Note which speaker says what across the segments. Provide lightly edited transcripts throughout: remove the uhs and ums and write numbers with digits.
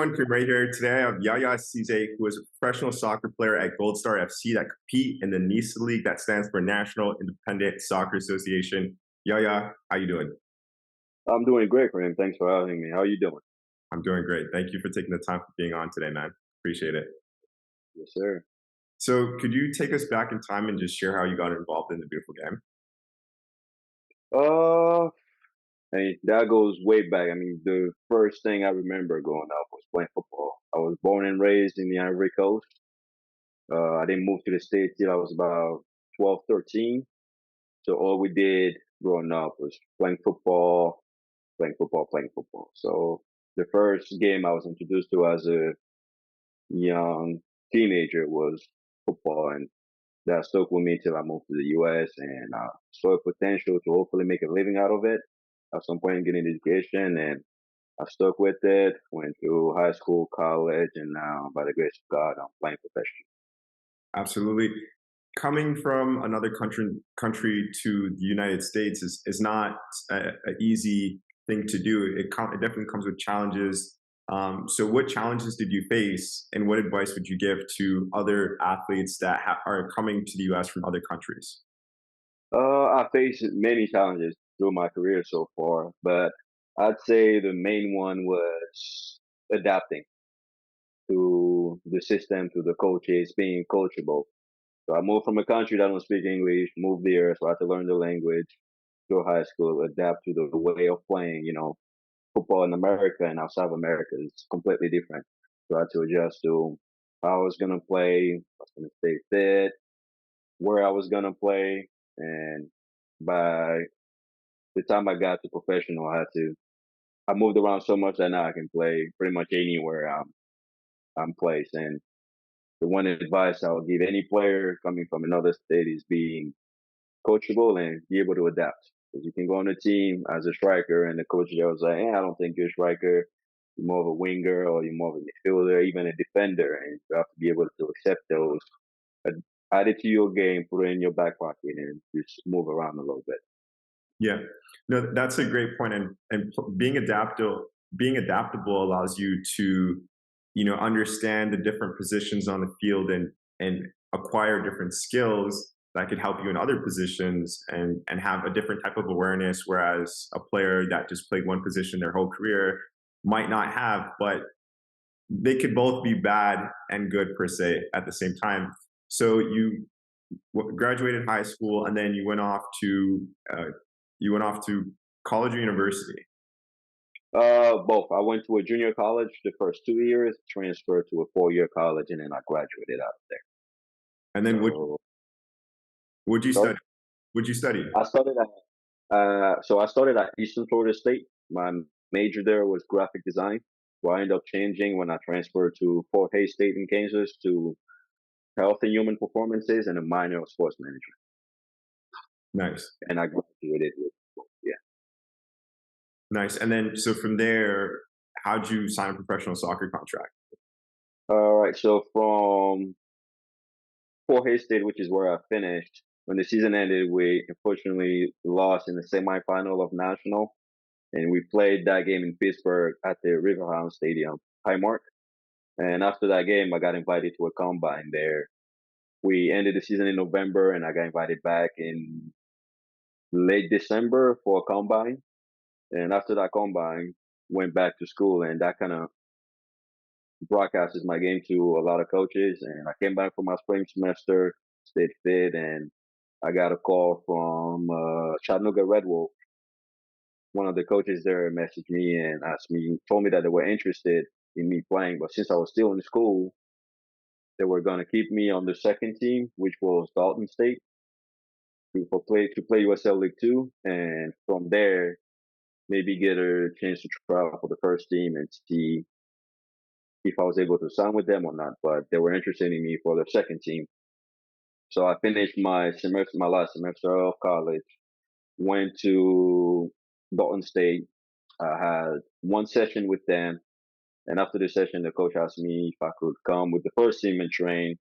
Speaker 1: everyone, Kareem right here. Today I have Yaya Cisse, who is a professional soccer player at Gold Star FC that compete in the NISA League that stands for National Independent Soccer Association. Yaya, how you doing?
Speaker 2: I'm doing great, Kareem. Thanks for having me. How are you doing?
Speaker 1: I'm doing great. Thank you for taking the time for being on today, man. Appreciate it.
Speaker 2: Yes, sir.
Speaker 1: So could you take us back in time and just share how you got involved in the beautiful game?
Speaker 2: Uh, that goes way back. I mean, the first thing I remember growing up was playing football. I was born and raised in the Ivory Coast. I didn't move to the States till I was about 12, 13. So all we did growing up was playing football, playing football, playing football. So the first game I was introduced to as a young teenager was football, and that stuck with me till I moved to the US, and I saw potential to hopefully make a living out of it at some point, getting an education, and I stuck with it, went through high school, college, and now by the grace of God, I'm playing professional.
Speaker 1: Absolutely. Coming from another country to the United States is not an easy thing to do. It definitely comes with challenges. So, what challenges did you face, and what advice would you give to other athletes that are coming to the U.S. from other countries?
Speaker 2: I faced many challenges through my career so far, but I'd say the main one was adapting to the system, to the coaches, being coachable. So I moved from a country that don't speak English, moved there, so I had to learn the language through high school, adapt to the way of playing. Football in America and outside of America is completely different. So I had to adjust to how I was gonna play, I was gonna stay fit, where I was gonna play, and by the time I got to professional, I moved around so much that now I can play pretty much anywhere I'm placed. And the one advice I would give any player coming from another state is being coachable and be able to adapt. Because you can go on a team as a striker, and the coach there was like, "Hey, I don't think you're a striker. You're more of a winger, or you're more of a midfielder, even a defender." And you have to be able to accept those, ad- add it to your game, put it in your back pocket, and just move around a little bit.
Speaker 1: Yeah, no, that's a great point, and being adaptable allows you to, understand the different positions on the field and acquire different skills that could help you in other positions and have a different type of awareness. Whereas a player that just played one position their whole career might not have, but they could both be bad and good per se at the same time. So you graduated high school and then you went off to college or university.
Speaker 2: Both. I went to a junior college the first 2 years, transferred to a 4-year college, and then I graduated out of there.
Speaker 1: And then
Speaker 2: So,
Speaker 1: would you
Speaker 2: sorry,
Speaker 1: study? Would you study?
Speaker 2: I started at Eastern Florida State. My major there was graphic design. Well, I ended up changing when I transferred to Fort Hays State in Kansas to health and human performances and a minor of sports management.
Speaker 1: Nice,
Speaker 2: And I graduated with both. Yeah.
Speaker 1: nice. And then so from there, how'd you sign a professional soccer contract?
Speaker 2: All right. So from Fort Hays State, which is where I finished, when the season ended, we unfortunately lost in the semifinal of national, and we played that game in Pittsburgh at the Riverhound Stadium, Highmark. And after that game, I got invited to a combine there. We ended the season in November, and I got invited back in late December for a combine. And after that combine, went back to school, and that kind of broadcasted my game to a lot of coaches. And I came back for my spring semester, stayed fit, and I got a call from Chattanooga Red Wolf. One of the coaches there messaged me and told me that they were interested in me playing, but since I was still in school, they were going to keep me on the second team, which was Dalton State, to play USL League Two, and from there maybe get a chance to try out for the first team and see if I was able to sign with them or not. But they were interested in me for the second team. So I finished my last semester of college, went to Dalton State. I had one session with them, and after the session, the coach asked me if I could come with the first team and train.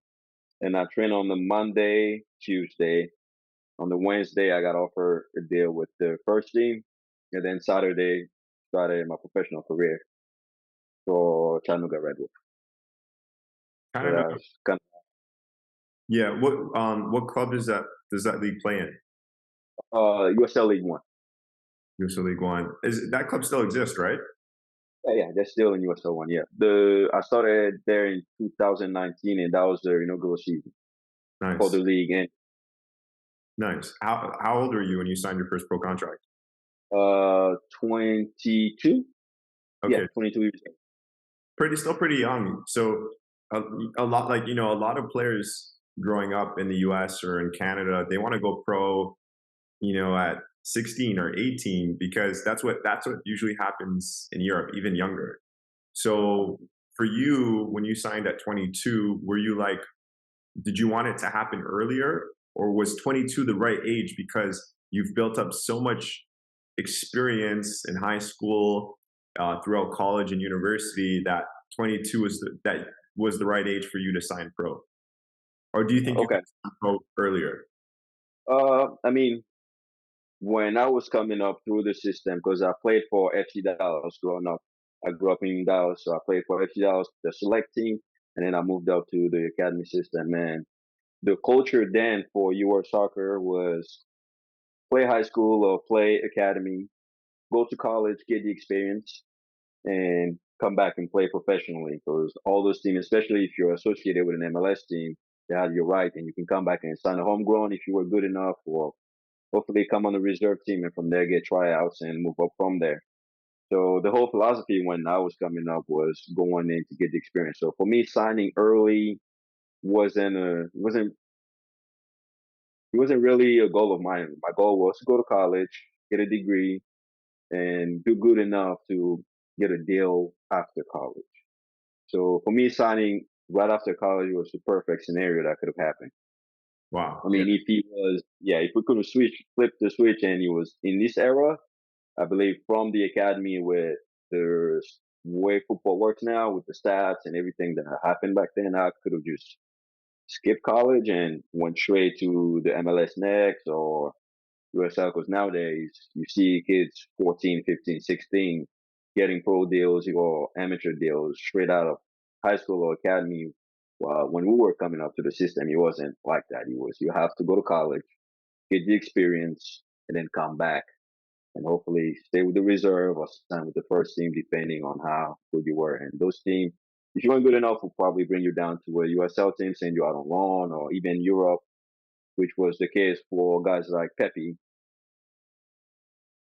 Speaker 2: And I trained on the Monday, Tuesday. On the Wednesday, I got offered a deal with the first team, and then Saturday started my professional career. for Chattanooga Red Wolf. So
Speaker 1: Kind of.
Speaker 2: that's kind
Speaker 1: Yeah. What club does that league play in?
Speaker 2: of USL League One.
Speaker 1: USL League One. Is that club still exists, right?
Speaker 2: Yeah, yeah, they're still in USL One. Yeah, I started there in 2019, and that was the inaugural season for the
Speaker 1: Nice.
Speaker 2: league. And
Speaker 1: Nice. How old were you when you signed your first pro contract?
Speaker 2: 22. Yeah,
Speaker 1: Okay.
Speaker 2: 22 years old.
Speaker 1: Still pretty young. So a, a lot like a lot of players growing up in the US or in Canada, they want to go pro, at 16 or 18 because that's what usually happens in Europe, even younger. So for you, when you signed at 22, were you like, did you want it to happen earlier, or was 22 the right age because you've built up so much experience in high school, throughout college and university, that 22 was the right age for you to sign pro? Or do you think you could
Speaker 2: Okay.
Speaker 1: sign pro earlier?
Speaker 2: I mean, when I was coming up through the system, because I played for FC Dallas growing up. I grew up in Dallas, so I played for FC Dallas, the select team, and then I moved up to the academy system. And the culture then for your soccer was play high school or play academy, go to college, get the experience, and come back and play professionally. Because all those teams, especially if you're associated with an MLS team, they have your right, and you can come back and sign a homegrown if you were good enough, or hopefully come on the reserve team and from there get tryouts and move up from there. So the whole philosophy when I was coming up was going in to get the experience. So for me, signing early wasn't it wasn't really a goal of mine. My goal was to go to college, get a degree, and do good enough to get a deal after college. So for me, signing right after college was the perfect scenario that could have happened. I
Speaker 1: Wow. Yeah.
Speaker 2: mean, if we could have flipped the switch and he was in this era, I believe from the academy with the way football works now with the stats and everything that happened back then, I could have just skipped college and went straight to the MLS next or USL. Because nowadays you see kids 14, 15, 16 getting pro deals or amateur deals straight out of high school or academy. Well, when we were coming up to the system, it wasn't like that. It was you have to go to college, get the experience, and then come back and hopefully stay with the reserve or sign with the first team, depending on how good you were. And those teams, if you weren't good enough, will probably bring you down to a USL team, send you out on loan, or even Europe, which was the case for guys like Pepe.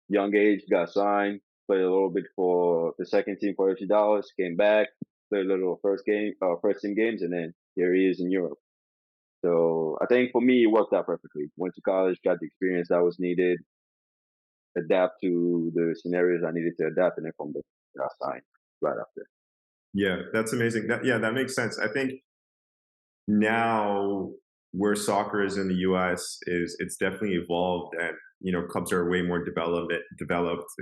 Speaker 2: Young age, got signed, played a little bit for the second team for FC Dallas, came back, played a little first team games, and then here he is in Europe. So I think for me, it worked out perfectly. Went to college, got the experience that was needed, adapt to the scenarios I needed to adapt, and then from there, I signed right after.
Speaker 1: Yeah, that's amazing. Yeah, that makes sense. I think now where soccer is in the US is it's definitely evolved, and clubs are way more developed,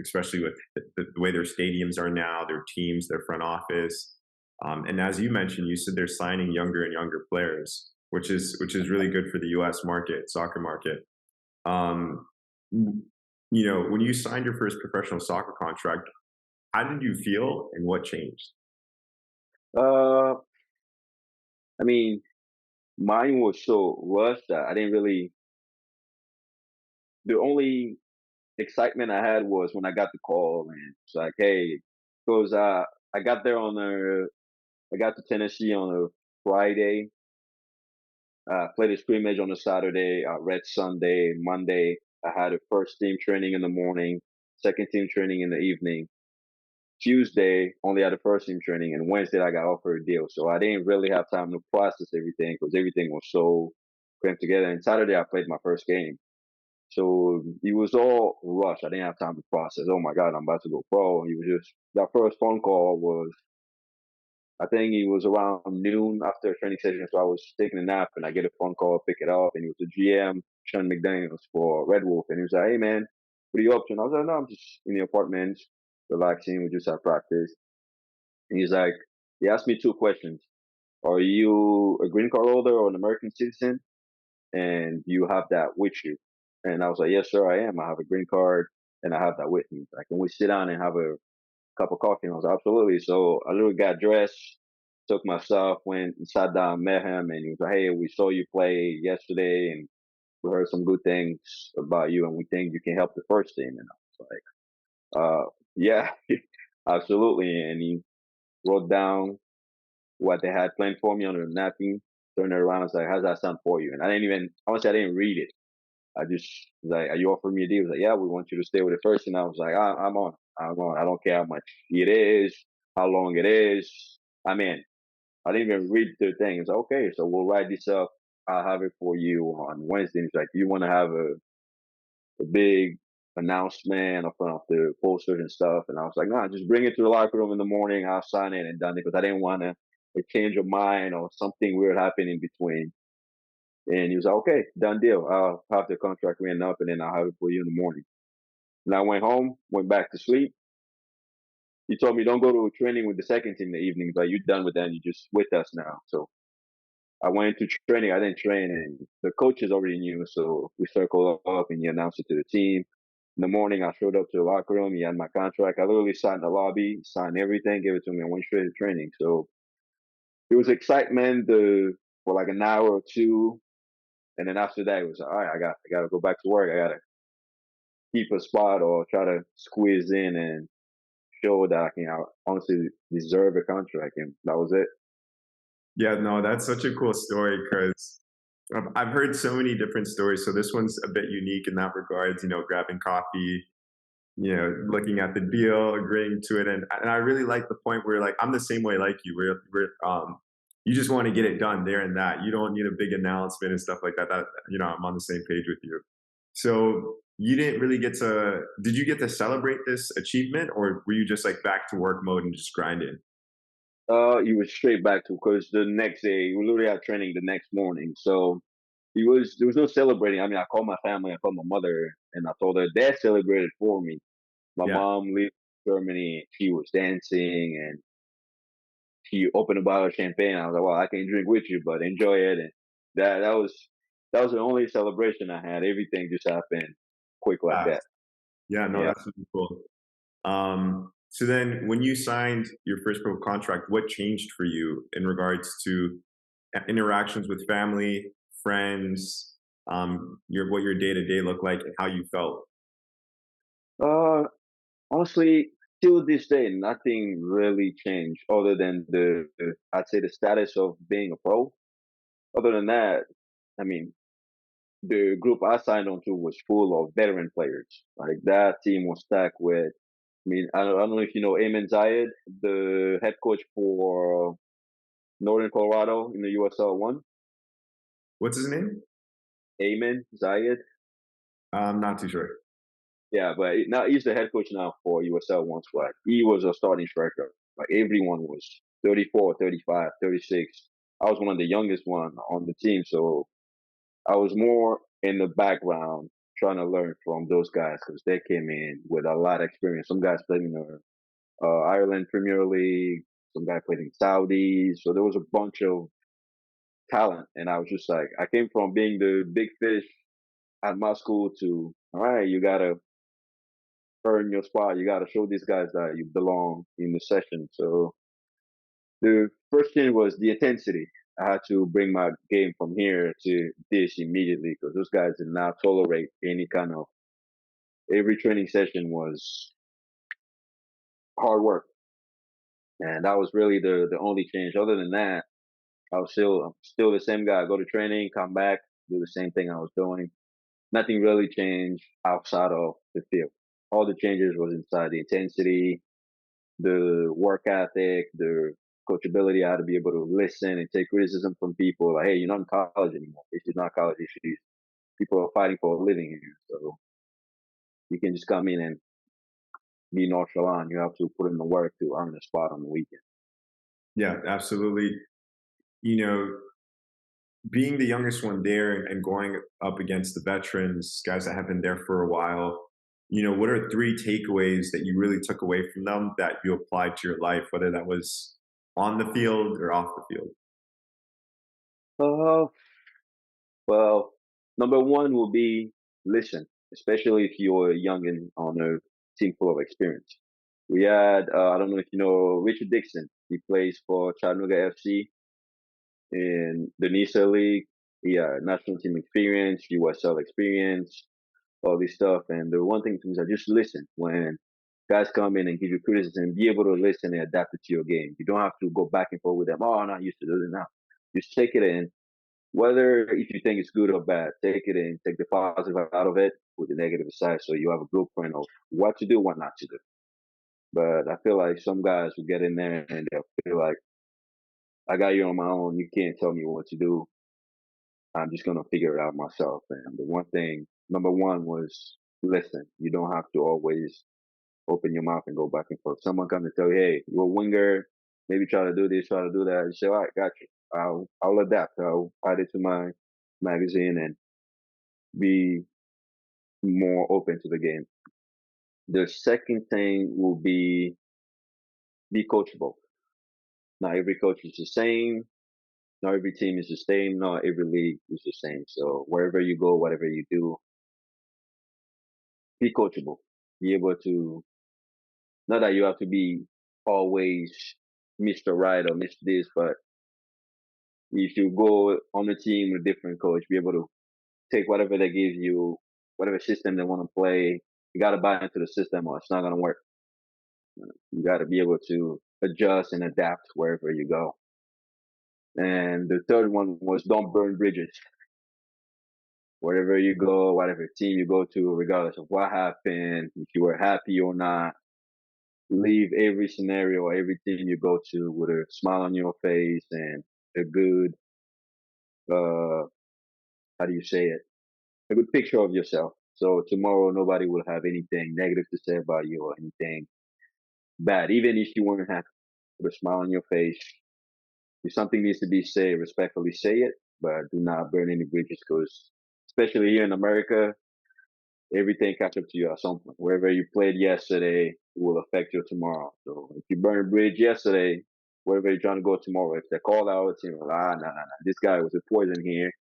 Speaker 1: especially with the way their stadiums are now, their teams, their front office. And as you mentioned, you said they're signing younger and younger players, which is really good for the US market, soccer market. Um, when you signed your first professional soccer contract, how did you feel and what changed?
Speaker 2: Uh, I mean, mine was so rushed that I didn't really. The only excitement I had was when I got the call and it's like, hey, because I got there I got to Tennessee on a Friday. Played a scrimmage on a Saturday. Red Sunday, Monday. I had a first team training in the morning, second team training in the evening. Tuesday, only had a first team training, and Wednesday I got offered a deal. So I didn't really have time to process everything because everything was so cramped together. And Saturday I played my first game. So it was all rushed. I didn't have time to process. Oh my God, I'm about to go pro. It was just that first phone call was I think it was around noon after a training session. So I was taking a nap and I get a phone call, pick it up, and it was the GM, Sean McDaniels for Red Wolf. And he was like, hey man, what are you up to? And I was like, no, I'm just in the apartment, relaxing. We just had practice. And he's like, he asked me two questions. Are you a green card holder or an American citizen? And you have that with you? And I was like, yes, sir, I am. I have a green card and I have that with me. Like, can we sit down and have a cup of coffee? And I was like, absolutely. So I literally got dressed, took my stuff, went and sat down, met him, and he was like, hey, we saw you play yesterday, and we heard some good things about you, and we think you can help the first team. And I was like, yeah, absolutely. And he wrote down what they had planned for me on a napkin, turned it around, and was like, how's that sound for you? And I didn't even, honestly, I didn't read it. I just was like, are you offering me a deal? He was like, yeah, we want you to stay with the first. And I was like, I'm on. I'm on. I don't care how much it is, how long it is. I'm in. I didn't even read the thing. It's like, okay, so we'll write this up. I'll have it for you on Wednesday. And he's like, do you want to have a big announcement up front of the posters and stuff? And I was like, nah, just bring it to the locker room in the morning. I'll sign it and done it because I didn't want to change your mind or something weird happen in between. And he was like, okay, done deal. I'll have the contract written up and then I'll have it for you in the morning. And I went home, went back to sleep. He told me, don't go to training with the second team in the evening, but you're done with that. You're just with us now. So I went to training. I didn't train, and the coaches already knew. So we circled up and he announced it to the team. In the morning, I showed up to the locker room. He had my contract. I literally sat in the lobby, signed everything, gave it to me, and went straight to training. So it was excitement for like an hour or two. And then after that, it was all right. I got to go back to work. I got to keep a spot or try to squeeze in and show that I can honestly deserve a contract. And that was it.
Speaker 1: Yeah, no, that's such a cool story because I've heard so many different stories. So this one's a bit unique in that regards, grabbing coffee, looking at the deal, agreeing to it. And I really like the point where like I'm the same way like you, you just want to get it done there and that. You don't need a big announcement and stuff like that. I'm on the same page with you. So you didn't really did you get to celebrate this achievement or were you just like back to work mode and just grinding?
Speaker 2: He was straight back to because the next day we literally had training the next morning. So there was no celebrating. I mean, I called my family, I called my mother, and I told her dad celebrated for me. My
Speaker 1: Yeah.
Speaker 2: mom lived in Germany. She was dancing and she opened a bottle of champagne. I was like, well, I can drink with you, but enjoy it. And that was the only celebration I had. Everything just happened quick like
Speaker 1: Ah,
Speaker 2: that.
Speaker 1: yeah, no,
Speaker 2: Yeah.
Speaker 1: that's really cool. So then when you signed your first pro contract, what changed for you in regards to interactions with family, friends, what your day to day looked like and how you felt?
Speaker 2: Uh, Honestly, till this day, nothing really changed other than I'd say the status of being a pro. Other than that, I mean, the group I signed on to was full of veteran players. Like that team was stacked with. I mean, I don't know if you know Ayman Zayed, the head coach for Northern Colorado in the USL One.
Speaker 1: What's his name?
Speaker 2: Ayman Zayed.
Speaker 1: I'm not too sure.
Speaker 2: Yeah, but now he's the head coach now for USL One squad. He was a starting striker. Like everyone was 34, 35, 36. I was one of the youngest one on the team, so I was more in the background trying to learn from those guys because they came in with a lot of experience. Some guys played in the Ireland Premier League. Some guy played in Saudi. So there was a bunch of talent, and I was just like, I came from being the big fish at my school to all right, you gotta earn your spot. You got to show these guys that you belong in the session. So the first thing was the intensity. I had to bring my game from here to this immediately because those guys did not tolerate any kind of. Every training session was hard work, and that was really the only change. Other than that, I'm still the same guy. I go to training, come back, do the same thing I was doing. Nothing really changed outside of the field. All the changes was inside the intensity, the work ethic, the coachability, how to be able to listen and take criticism from people. Like, hey, you're not in college anymore. This is not college issues. People are fighting for a living here. So you can just come in and be nonchalant. You have to put in the work to earn a spot on the weekend.
Speaker 1: Yeah, absolutely. You know, being the youngest one there and going up against the veterans, guys that have been there for a while, what are three takeaways that you really took away from them that you applied to your life, whether that was on the field or off the field?
Speaker 2: Uh, well, number one will be listen, especially if you're young and on a team full of experience. We had I don't know if you know Richard Dixon. He plays for Chattanooga FC in the NISA League. Yeah, national team experience, USL experience, all this stuff. And the one thing to me is I just listen when guys come in and give you criticism, be able to listen and adapt it to your game. You don't have to go back and forth with them. Oh, I'm not used to doing it now. Just take it in. Whether if you think it's good or bad, take it in, take the positive out of it with the negative aside so you have a blueprint of what to do, what not to do. But I feel like some guys will get in there and they'll feel like, I got you on my own. You can't tell me what to do. I'm just gonna figure it out myself. And the one thing, number one, was listen. You don't have to always open your mouth and go back and forth. Someone comes to tell you, "Hey, you're a winger. Maybe try to do this, try to do that." You say, "All right, got you. I'll adapt. I'll add it to my magazine and be more open to the game." The second thing will be coachable. Not every coach is the same. Not every team is the same. Not every league is the same. So wherever you go, whatever you do, be coachable. Be able to, not that you have to be always Mr. Right or Mr. This, but if you go on a team with a different coach, be able to take whatever they give you, whatever system they want to play. You got to buy into the system or it's not going to work. You got to be able to adjust and adapt wherever you go. And the third one was don't burn bridges. Wherever you go, whatever team you go to, regardless of what happened, if you were happy or not, leave every scenario or every team you go to with a smile on your face and a good, uh, how do you say it? A good picture of yourself. So tomorrow nobody will have anything negative to say about you or anything bad, even if you weren't happy. With a smile on your face. If something needs to be said, respectfully say it, but do not burn any bridges because, especially here in America, everything catch up to you at some point. Wherever you played yesterday will affect you tomorrow. So if you burn a bridge yesterday, wherever you're trying to go tomorrow, if they call out, you know, this guy was a poison here,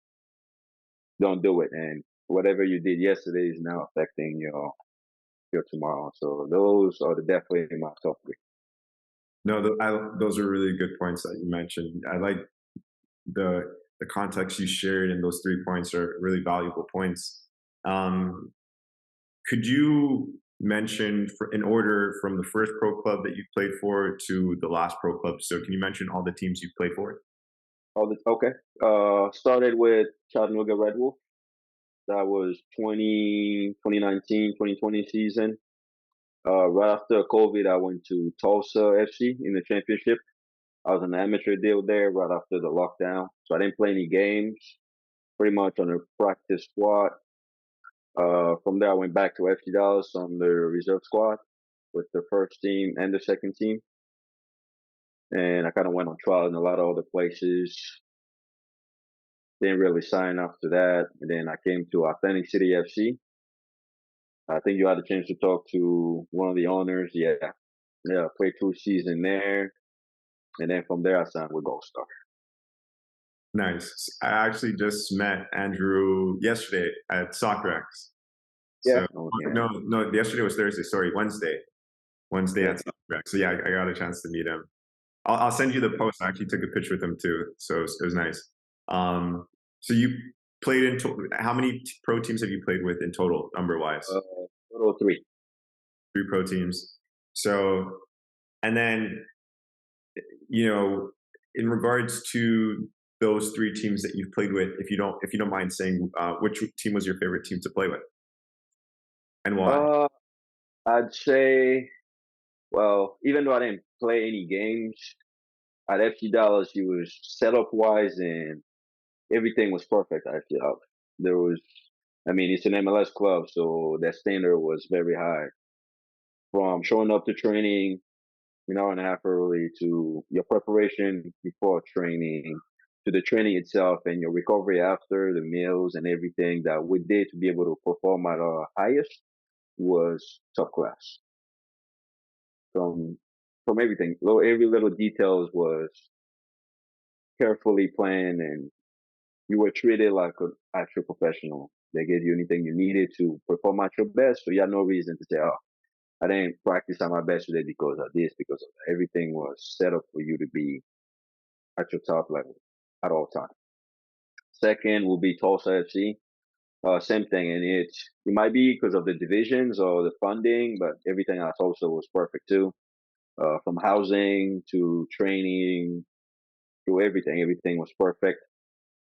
Speaker 2: don't do it. And whatever you did yesterday is now affecting your tomorrow. So those are definitely my top three.
Speaker 1: No, those are really good points that you mentioned. I like the the context you shared, and those 3 points are really valuable points. Um, could you mention, in order from the first pro club that you played for to the last pro club? So, can you mention all the teams you played for?
Speaker 2: Okay. Started with Chattanooga Red Wolf. That was 2019, 2020 season. Right after COVID, I went to Tulsa FC in the championship. I was on an amateur deal there right after the lockdown. So I didn't play any games, pretty much on a practice squad. From there, I went back to FC Dallas on the reserve squad with the first team and the second team. And I kind of went on trial in a lot of other places. Didn't really sign after that. And then I came to Authentic City FC. I think you had a chance to talk to one of the owners. Yeah. Yeah. Played 2 seasons there. And then from there, I signed with Gold Star.
Speaker 1: Nice. I actually just met Andrew yesterday at SoccerX.
Speaker 2: Yeah.
Speaker 1: So,
Speaker 2: Oh, yeah.
Speaker 1: no, yesterday was Thursday. Sorry, Wednesday
Speaker 2: Yeah.
Speaker 1: at SoccerX. So yeah, I got a chance to meet him. I'll send you the post. I actually took a picture with him too, so it was nice. So you played in how many pro teams have you played with in total, number wise?
Speaker 2: Uh, Total three.
Speaker 1: 3 pro teams. So, and then in regards to those 3 teams that you've played with, if you don't mind saying, which team was your favorite team to play with and why?
Speaker 2: Uh, I'd say, well, even though I didn't play any games at FC Dallas, he was setup wise and everything was perfect. I feel there was, I mean, it's an MLS club, so that standard was very high. From showing up to training an hour and a half early to your preparation before training to the training itself and your recovery after the meals and everything that we did to be able to perform at our highest was top class. From from everything, every little details was carefully planned, and you were treated like an actual professional. They gave you anything you needed to perform at your best, so you had no reason to say, "Oh, I didn't practice at my best today because of this, because of that. Everything was set up for you to be at your top level at all times. Second will be Tulsa FC. Same thing, and it might be because of the divisions or the funding, but everything at Tulsa was perfect too. From housing to training to everything, everything was perfect.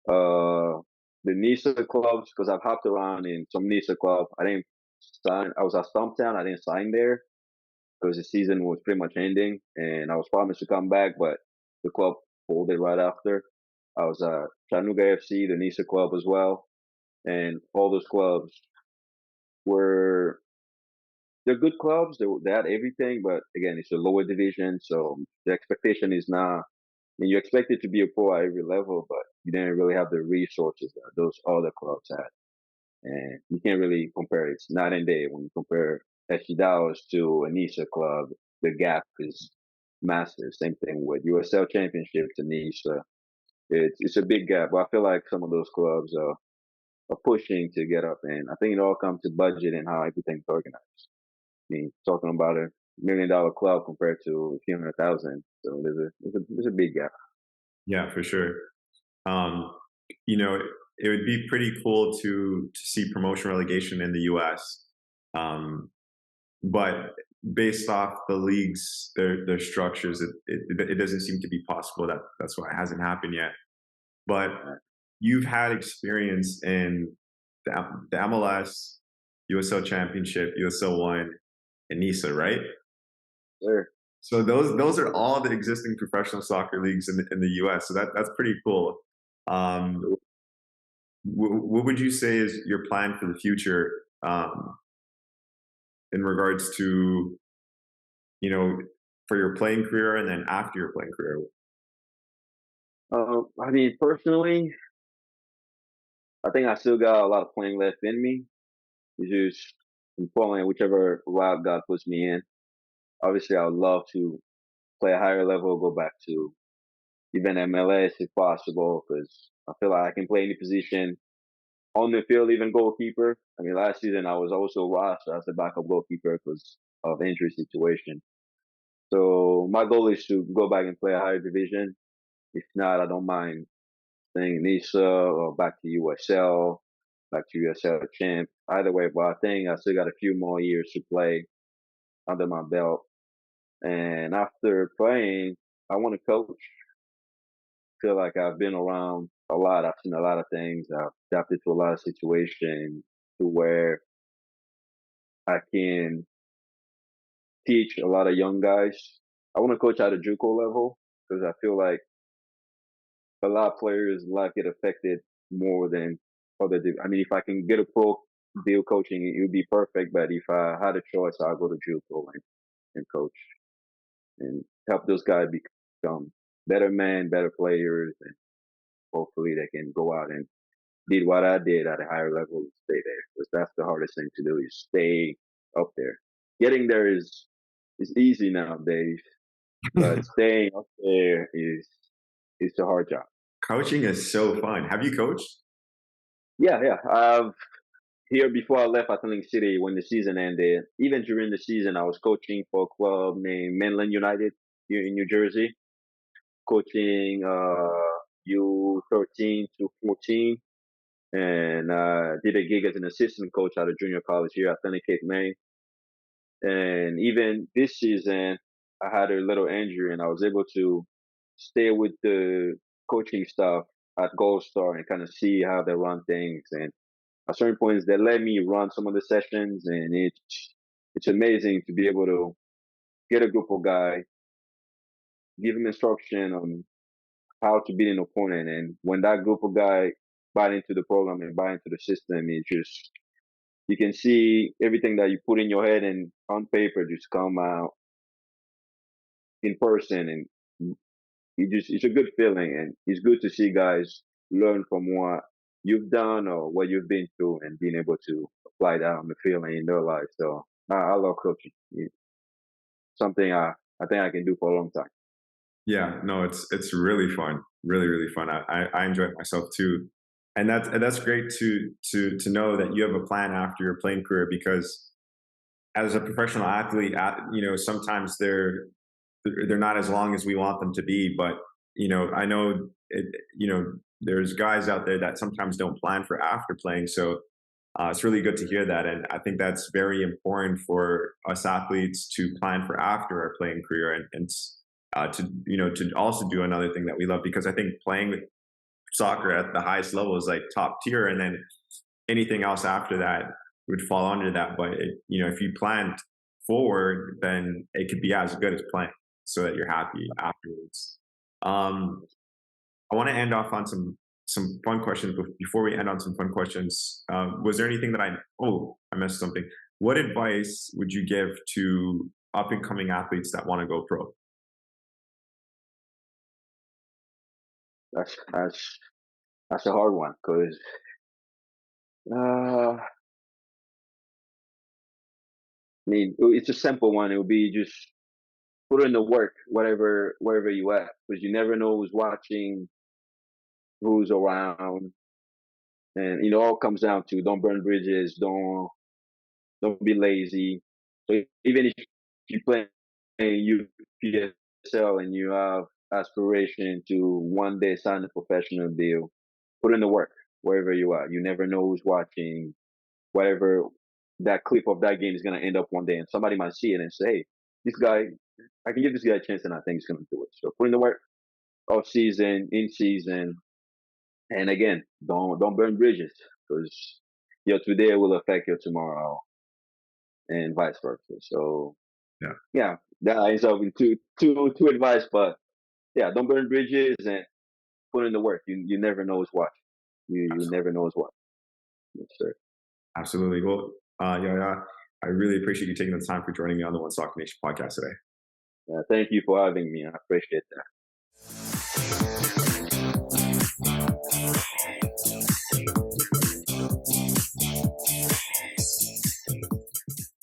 Speaker 2: Uh, the NISA clubs, because I've hopped around in some NISA club. I didn't sign. I was at Stumptown. I didn't sign there because the season was pretty much ending, and I was promised to come back, but the club folded right after. I was at Chattanooga FC, the NISA club as well, and all those clubs were they're good clubs. They had everything, but again, it's a lower division, so the expectation is not. I mean, you expect it to be a pro at every level, but you didn't really have the resources that those other clubs had, and you can't really compare. It's night and day when you compare FC Dallas to a NISA club. The gap is massive. Same thing with USL Championship to NISA. It's a big gap. But I feel like some of those clubs are pushing to get up, and I think it all comes to budget and how everything's organized. I mean, talking about $1 million club compared to a few 100,000, so there's a big gap.
Speaker 1: Yeah, for sure. Um, you know, it would be pretty cool to see promotion relegation in the U.S. Um, but based off the leagues, their structures, it doesn't seem to be possible. That's why it hasn't happened yet. But
Speaker 2: Right.
Speaker 1: you've had experience in the MLS, USL Championship, USL One, and NISA, right?
Speaker 2: Sure.
Speaker 1: So those are all the existing professional soccer leagues in the U.S. So that's pretty cool. Um, what would you say is your plan for the future in regards to you know for your playing career and then after your playing career?
Speaker 2: I mean, personally, I think I still got a lot of playing left in me. It's just I'm following whichever route God puts me in. Obviously, I would love to play a higher level, go back to even MLS if possible, because I feel like I can play any position on the field, even goalkeeper. I mean, last season I was also rostered as a backup goalkeeper because of injury situation. So my goal is to go back and play a higher division. If not, I don't mind staying in NISA or back to USL, back to USL champ. Either way, but I think I still got a few more years to play under my belt. And after playing, I want to coach. Feel like I've been around a lot. I've seen a lot of things. I've adapted to a lot of situations to where I can teach a lot of young guys. I want to coach at a JUCO level because I feel like a lot of players like get affected more than other. I mean, if I can get a pro deal coaching, it would be perfect. But if I had a choice, I'll go to JUCO and coach and help those guys become better men, better players, and hopefully they can go out and did what I did at a higher level and stay there. Because that's the hardest thing to do is stay up there. Getting there is easy nowadays, but staying up there is the hard job.
Speaker 1: Coaching is so fun. Have you coached?
Speaker 2: Yeah, yeah. I've here before I left Atlantic City when the season ended. Even during the season, I was coaching for a club named Mainland United here in New Jersey, coaching U13 to 14, and did a gig as an assistant coach at a junior college here at Cape, Maine. And even this season, I had a little injury, and I was able to stay with the coaching staff at Gold Star and kind of see how they run things. And at certain points, they let me run some of the sessions, and it's amazing to be able to get a group of guys, give them instruction on how to beat an opponent, and when that group of guys buy into the program and buy into the system, it just you can see everything that you put in your head and on paper just come out in person, and it's a good feeling, and it's good to see guys learn from what you've done or what you've been through and being able to apply that on the field and in their life. So I love coaching. It's something I think I can do for a long time.
Speaker 1: Yeah, no, it's really fun, really fun. I enjoy it myself too, and that's great to know that you have a plan after your playing career because as a professional athlete, sometimes they're not as long as we want them to be. But I know there's guys out there that sometimes don't plan for after playing. So it's really good to hear that, and I think that's very important for us athletes to plan for after our playing career, and to also do another thing that we love, because I think playing soccer at the highest level is like top tier, and then anything else after that would fall under that. But if you plan forward, then it could be as good as playing, so that you're happy afterwards. Um, I want to end off on some fun questions. But before we end on some fun questions, was there anything that I missed something? What advice would you give to up and coming athletes that want to go pro?
Speaker 2: That's that's a hard one because I mean it's a simple one. It would be just put in the work, whatever wherever you at, because you never know who's watching, who's around, and all comes down to don't burn bridges, don't be lazy. So even if you play UPSL and you have aspiration to one day sign a professional deal, put in the work wherever you are. You never know who's watching. Whatever that clip of that game is going to end up one day, and somebody might see it and say, "Hey, this guy, I can give this guy a chance, and I think he's going to do it." So put in the work, off season, in season, and again, don't burn bridges because your today will affect your tomorrow, and vice versa. So
Speaker 1: Yeah,
Speaker 2: yeah, that ends up in two advice, but yeah, don't burn bridges and put in the work. You never know what's watching. You
Speaker 1: absolutely.
Speaker 2: never know what's watching. Yes, sir.
Speaker 1: Absolutely. Well, yeah, I really appreciate you taking the time for joining me on the One Soccer Nation podcast today.
Speaker 2: Thank you for having me. I appreciate that.